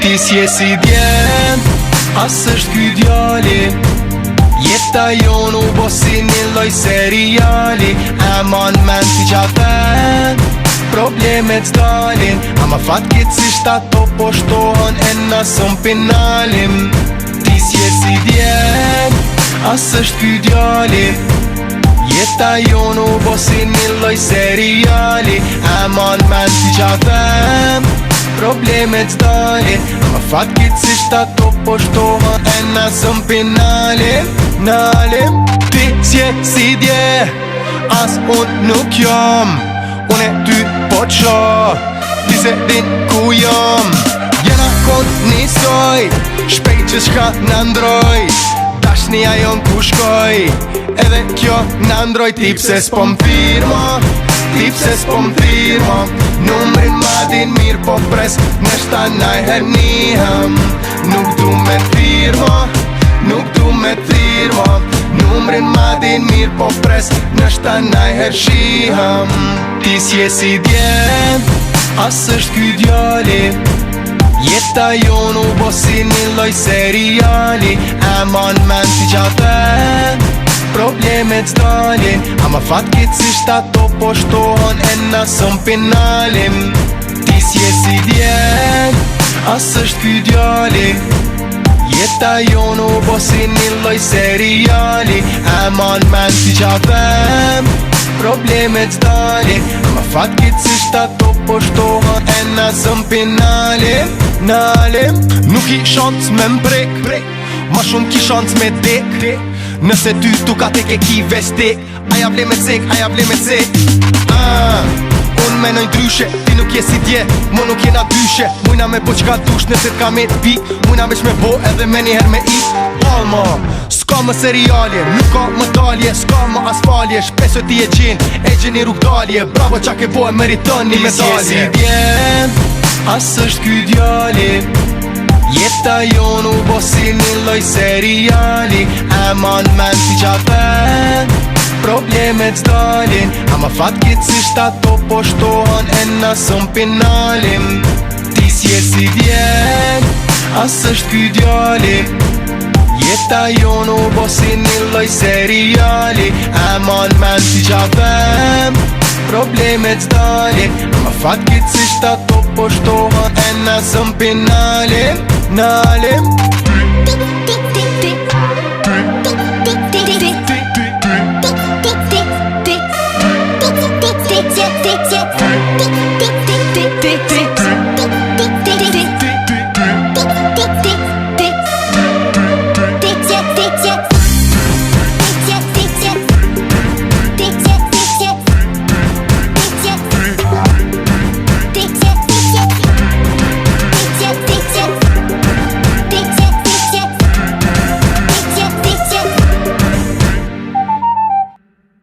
Ti s'je si djem, as është ky djali. Jeta jon u bo si një loj seriali. E man men ti qafen, problemet s'dalin. Ama fatkeqësisht ato po shtohen e na sëm pinalim. Ti s'je si djem, as është ky djali. Jeta jon u bo si një loj seriali. E man men ti qafen, problemet s'dalin. Ama fatkeqësisht ato po shtohen e na sëm pinalim. Ti s'je si dje, as unë nuk jam. Unë e ty po qa, ti se din ku jam. Jena kont nisoj, shpejt që shka në ndroj. Dashnia jon ku shkoj, edhe kjo në ndroj. Ti pse s'po m'firma, ti pse s'po m'firma. Numrin ma din mirë po pres, nështa najher nihem. Nuk du me firma, nuk du me firma. Numrin ma din mirë po pres, nështa najher shihem. Ti s'je si djem, as është ky djali. Jeta jon u bo si një loj seriali. E man men ti qafen, problemet s'dalin. Ama fatkeqësisht ato po shtohen e na sëm pinalim. Ti s'je si djem, as është ky djali. Jeta jon u bo si një loj seriali. E man men ti qafen, problemet s'dalin. Ama fatkeqësisht ato po shtohen e na sëm pinalim. Nuk i shans me mprek, ma shumë ki shans me dek. Nëse ty tu ka tek e ki vestek, aja vle me cek, aja vle me cek. Unë menoj ndryshe, ti nuk je si dje, mo nuk jena dyshe. Mujna me po qka dush nëse t'ka me t'pik, mujna veç me bo edhe me njëher me ik. Palma, s'ka më serialje, nuk ka më dalje, s'ka më asfalje. Shpeso ti e gjeni rrug dalje, bravo qa ke bo e meriton një medalje. Ti s'je si djem, as është ky djali. Jeta jon u bo si një loj seriali. E man men ti qafen, problemet s'dalin. Ama fatkeqësisht ato po shtohen e na sëm pinalim. Ti s'je si djem, as është ky djali. Jeta jon u bo si një loj seriali. E man men ti qafen, problemet s'dalin. Ama fatkeqësisht ato po shtohen e na sëm pinalim.